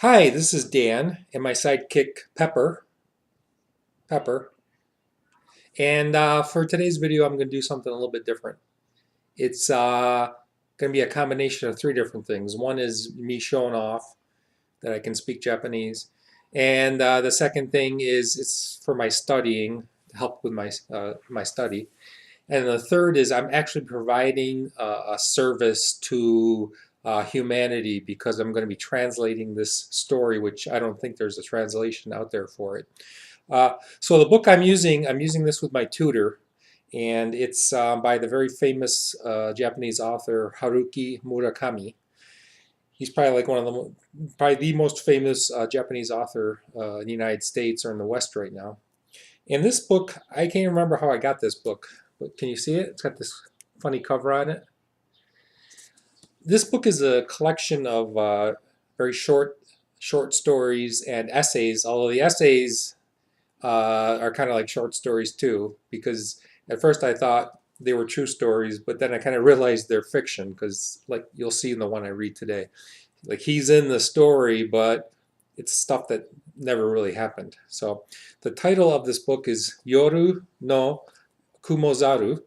Hi, this is Dan and my sidekick Pepper. And for today's video, I'm going to do something a little bit different. It's going to be a combination of three different things. One is me showing off that I can speak Japanese, and the second thing is it's for my studying, to help with my study. And the third is I'm actually providing a service to humanity because I'm going to be translating this story, which I don't think there's a translation out there for it. So the book I'm using this with my tutor, and it's by the very famous Japanese author Haruki Murakami. He's probably like probably the most famous Japanese author in the United States or in the West right now. And this book, I can't remember how I got this book, but can you see it? It's got this funny cover on it. This book is a collection of very short stories and essays, although the essays are kind of like short stories too, because at first I thought they were true stories, but then I kind of realized they're fiction because, like you'll see in the one I read today, like he's in the story, but it's stuff that never really happened. So the title of this book is Yoru no Kumozaru.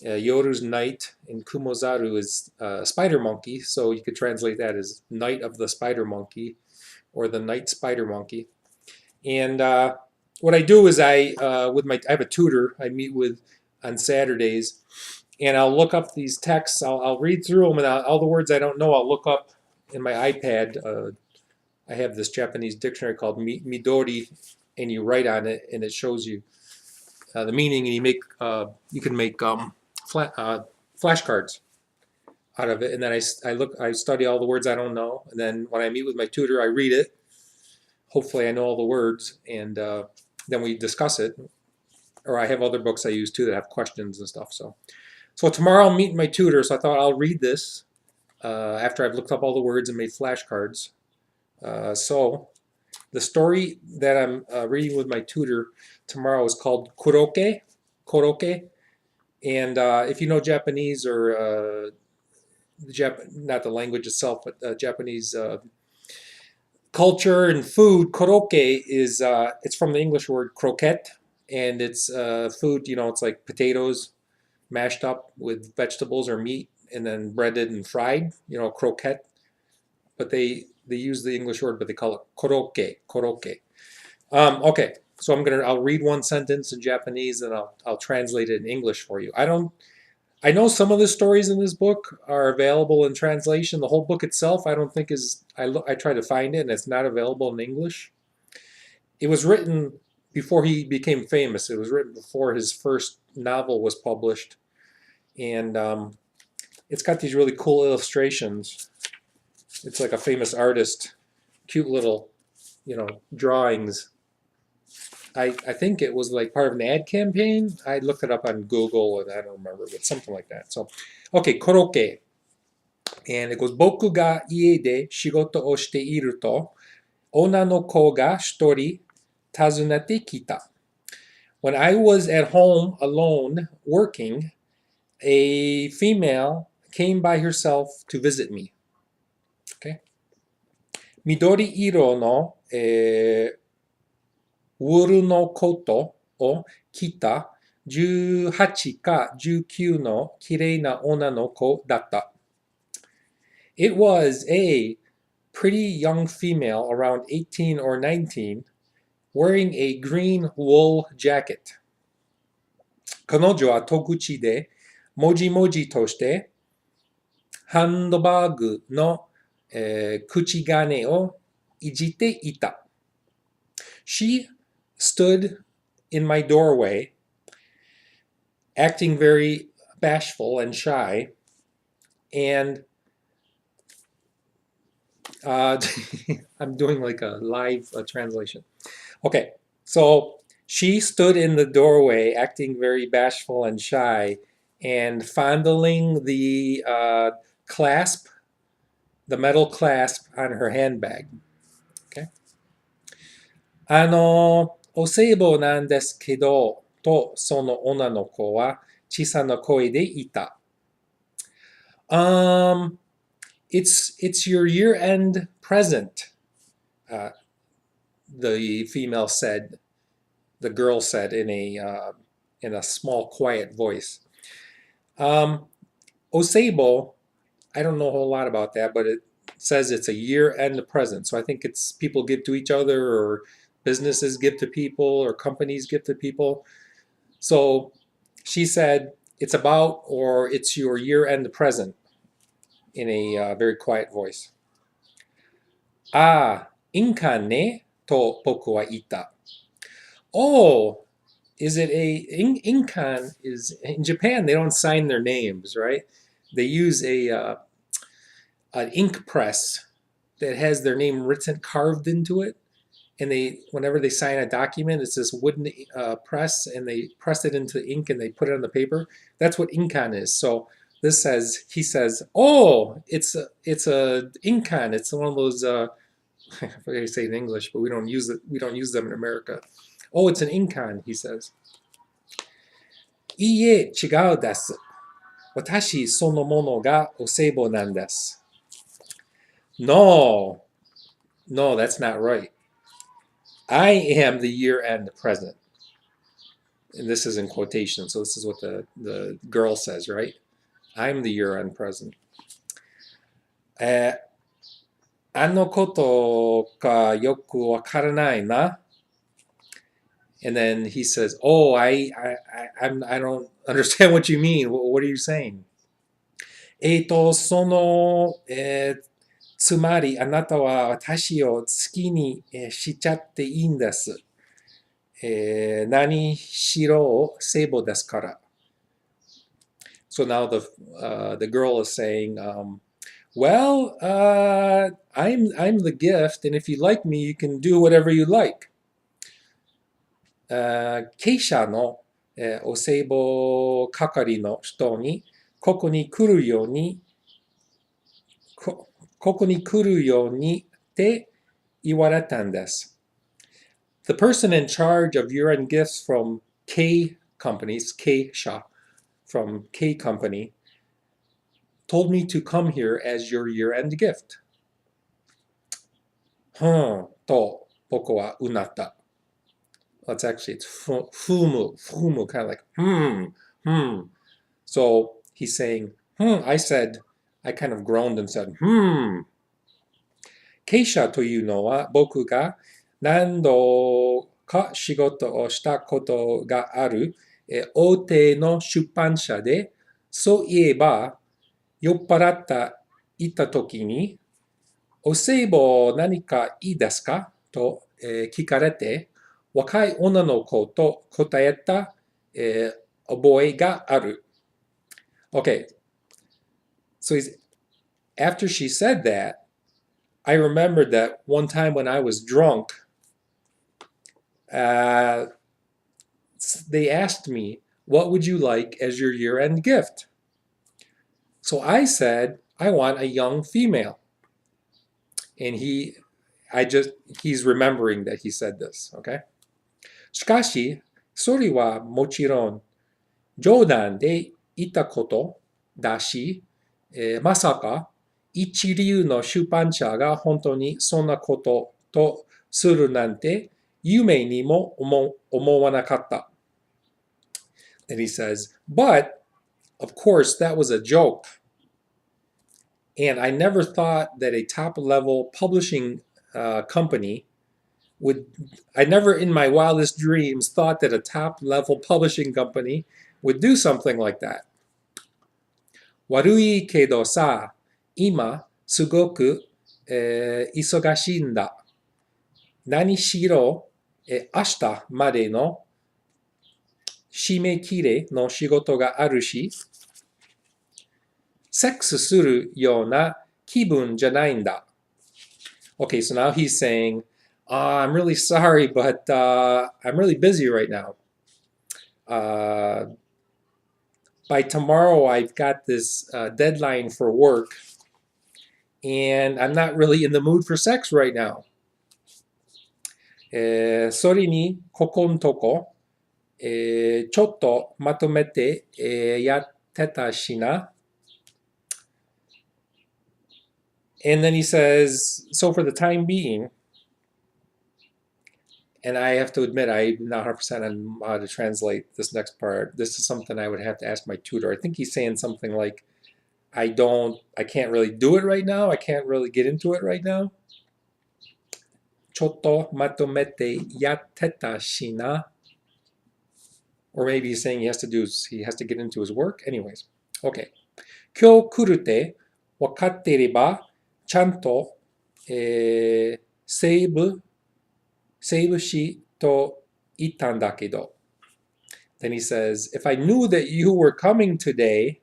Yoru's night, and Kumozaru is a spider monkey, so you could translate that as Night of the Spider Monkey or the Night Spider Monkey. And what I do is I have a tutor I meet with on Saturdays, and I'll look up these texts. I'll read through them, and all the words I don't know I'll look up in my iPad. I have this Japanese dictionary called Midori, and you write on it, and it shows you the meaning, and you can make flashcards out of it. And then I study all the words I don't know, and then when I meet with my tutor, I read it. Hopefully, I know all the words, and then we discuss it. Or I have other books I use too that have questions and stuff. So tomorrow I'll meet my tutor. So I thought I'll read this after I've looked up all the words and made flashcards. So the story that I'm reading with my tutor tomorrow is called Korokke. Korokke. And if you know Japanese or not the language itself, but Japanese culture and food, korokke is it's from the English word croquette, and it's food. It's like potatoes mashed up with vegetables or meat, and then breaded and fried. Croquette. But they use the English word, but they call it korokke. Korokke. Okay, so I'll read one sentence in Japanese, and I'll translate it in English for you. I know some of the stories in this book are available in translation. The whole book itself, I don't think is. I tried to find it, and it's not available in English. It was written before he became famous. It was written before his first novel was published, and it's got these really cool illustrations. It's like a famous artist, cute little, drawings. I think it was like part of an ad campaign. I looked it up on Google and I don't remember, but something like that. So, okay, korokke. And it goes, 僕が家で仕事をしていると、女の子が一人訪ねてきた。When I was at home alone working, a female came by herself to visit me. Okay? 緑色の、ウールのコートを着た18か19の綺麗な女の子だった。It was a pretty young female around 18 or 19 wearing a green wool jacket. 彼女は戸口でもじもじとしてハンドバッグの、口金をいじっていた。She stood in my doorway, acting very bashful and shy, and I'm doing like a live translation. Okay, so she stood in the doorway, acting very bashful and shy, and fondling the clasp, the metal clasp on her handbag. Okay. お歳暮なんですけど、とその女の子は小さな声で言った。It's your year-end present. the female said, the girl said in a small, quiet voice. Osebo, I don't know a whole lot about that, but it says it's a year-end present. So I think it's people give to each other, or businesses give to people, or companies give to people. So she said it's about, or it's your year-end present, in a very quiet voice. Ah, inka ne, to boku wa ita. Oh, is it a inkan is in Japan? They don't sign their names, right? They use an ink press that has their name written carved into it, and they whenever they sign a document, it's this wooden press, and they press it into the ink and they put it on the paper. That's what inkan is. So this says he says, oh, it's a inkan. It's one of those. I forget how to say it in English, but we don't use it. We don't use them in America. Oh, it's an inkan, he says. いいえ、違うです。私そのものがお歳暮なんです。No, no, that's not right. I am the year-end present. And this is in quotation, so this is what the girl says, right? I'm the year-end present. あのことがよくわからないな。And then he says, "Oh, I don't understand what you mean. What are you saying?" つまりあなたは私を好きにしちゃっていいんです。何しろ聖母ですから。So now the girl is saying, well, I'm the gift, and if you like me, you can do whatever you like. 経営者のお歳暮係の人にここに来るようにって言われたんです。The person in charge of year-end gifts from K companies, K-sha, from K company, told me to come here as your year-end gift. と僕はうなった。It's actually, it's fumu, kind of like, So he's saying, I kind of groaned and said, 経営者というのは僕が何度か仕事をしたことがある大手の出版社で、そういえば酔っ払ったいた時に、お歳暮何かいいですかと聞かれて、若い女の子と答えた覚えがある。Okay, so after she said that, I remembered that one time when I was drunk, they asked me, what would you like as your year-end gift? So I said, I want a young female. And he's remembering that he said this, okay? しかし、それはもちろん冗談で言ったことだし、まさか一流の出版社が本当にそんなこととするなんて夢にも思わなかった。And he says, but of course that was a joke. And I never thought that a top-level publishing company I never in my wildest dreams thought that a top-level publishing company would do something like that. 悪いけどさ、今すごく、忙しいんだ。何しろ、明日までの締め切りの仕事があるし、セックスするような気分じゃないんだ。Okay, so now he's saying, I'm really sorry, but I'm really busy right now. By tomorrow, I've got this deadline for work, and I'm not really in the mood for sex right now. それに、ここんとこ、ちょっとまとめて、やってたしな。And then he says, so for the time being, And I have to admit, I'm not 100% on how to translate this next part. This is something I would have to ask my tutor. I think he's saying something like, I can't really do it right now. I can't really get into it right now. ちょっとまとめてやってたしな. Or maybe he's saying he has to get into his work. Anyways, okay. 今日来るって分かっていれば、ちゃんと、セーブしと言ったんだけど. Then he says, if I knew that you were coming today,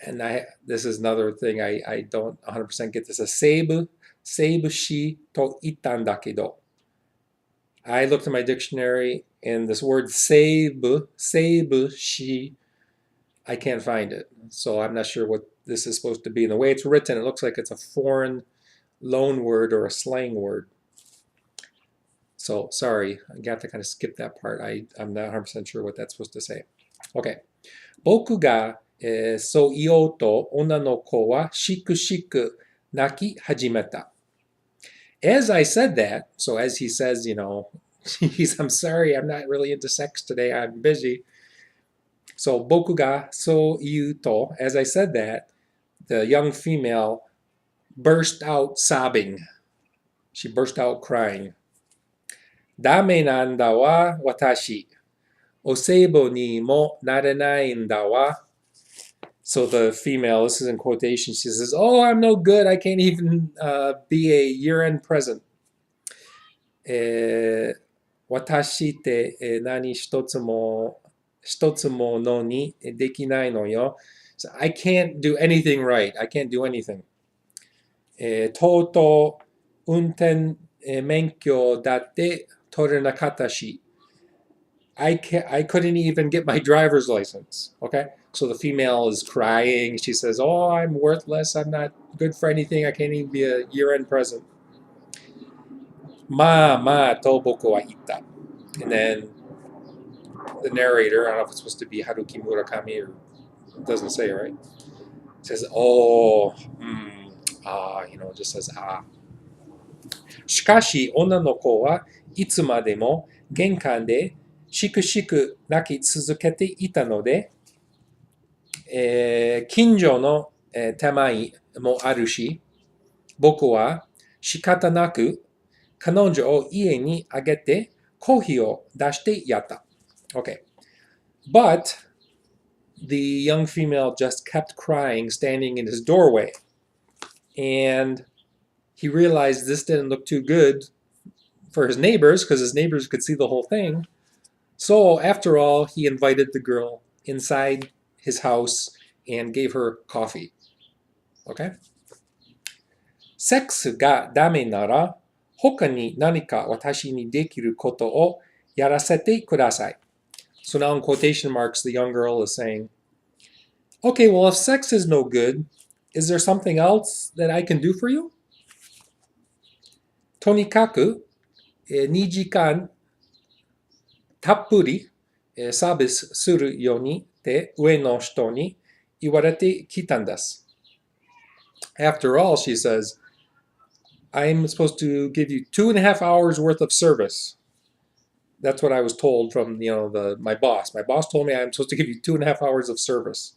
and this is another thing I don't 100% get this, a セーブしと言ったんだけど. I looked at my dictionary and this word save shi, I can't find it. So I'm not sure what this is supposed to be. And the way it's written, it looks like it's a foreign loan word or a slang word. So sorry, I got to kind of skip that part. I'm not 100% sure what that's supposed to say. Okay. 僕が、そう言おうと女の子はしくしく泣き始めた. As I said that, so as he says, I'm sorry, I'm not really into sex today, I'm busy. So, 僕がそう言うと, as I said that, the young female burst out sobbing. She burst out crying. ダメなんだわ、私。お歳暮にもなれないんだわ. So the female, this is in quotation, she says, oh, I'm no good. I can't even be a year-end present. 私って何一つものにできないのよ. So I can't do anything right. I can't do anything. とうとう運転免許だって取れなかったし. I couldn't even get my driver's license. Okay? So the female is crying. She says, oh, I'm worthless. I'm not good for anything. I can't even be a year-end present. まあまあと僕は言った. And then the narrator, I don't know if it's supposed to be Haruki Murakami or it doesn't say, right? Says, oh, just says, ah. しかし女の子はいつまでも玄関でしくしく泣き続けていたので、近所の手前もあるし、僕は仕方なく彼女を家にあげてコーヒーを出してやった。Okay. But the young female just kept crying, standing in his doorway. And he realized this didn't look too good for his neighbors, because his neighbors could see the whole thing. So after all, he invited the girl inside his house and gave her coffee. Okay? セックスがダメなら、他に何か私にできることをやらせてください. So now in quotation marks, the young girl is saying, okay, well, if sex is no good, is there something else that I can do for you? とにかく、2時間たっぷりサービスするようにって上の人に言われてきたんです. After all, she says, I'm supposed to give you 2.5 hours worth of service. That's what I was told from my boss. My boss told me I'm supposed to give you 2.5 hours of service.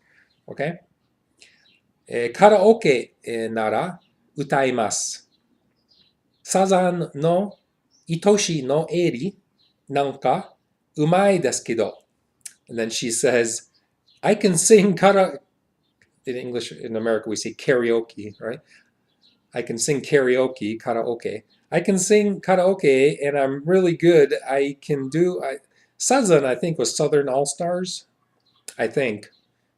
Okay? カラオケなら歌います. サザンの愛しのエリなんかうまいですけど. And then she says, I can sing karaoke. In English, in America, we say karaoke, right? I can sing karaoke. I can sing karaoke, and I'm really good. I can do... Sazan, I think, was Southern All-Stars, I think,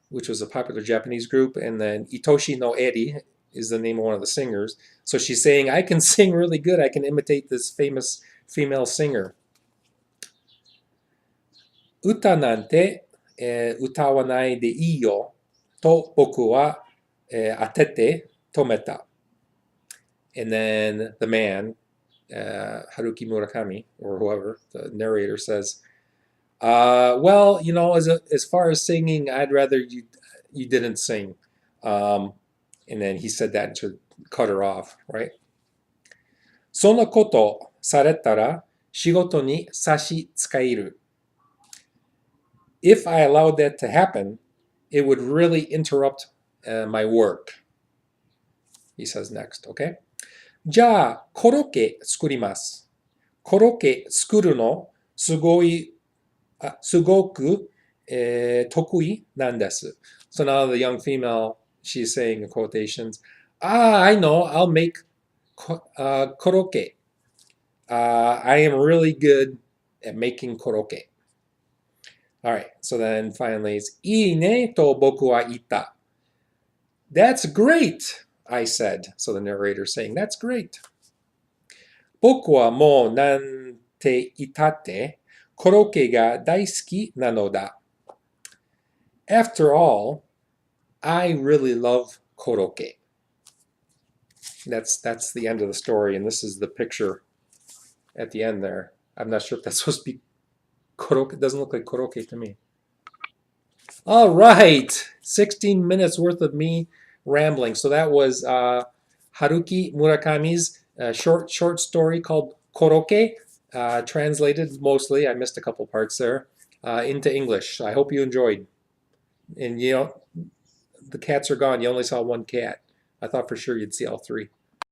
which was a popular Japanese group. And then Itoshi no Eri is the name of one of the singers. So she's saying, I can sing really good. I can imitate this famous female singer. 歌なんて、歌わないでいいよと僕は、当てて止めた. And then the man, Haruki Murakami, or whoever, the narrator says, well, as far as singing, I'd rather you didn't sing. And then he said that to cut her off, right? そんなことされたら仕事に差し支える. If I allowed that to happen, it would really interrupt my work. He says next, okay? じゃあ、コロッケ作ります。コロッケ作るのすごく、得意なんです。So now the young female, she's saying in quotations, I know, I'll make korokke. I am really good at making korokke. All right, so then finally it's いいねと僕は言った. That's great, I said. So the narrator saying, that's great. 僕はもうなんて言ったってコロッケが大好きなのだ. After all, I really love korokke. That's the end of the story, and this is the picture at the end there. I'm not sure if that's supposed to be korokke. It doesn't look like korokke to me. All right, 16 minutes worth of me rambling. So that was Haruki Murakami's short story called Korokke, translated mostly, I missed a couple parts there, into English. I hope you enjoyed. And you know, the cats are gone. You only saw one cat. I thought for sure you'd see all three.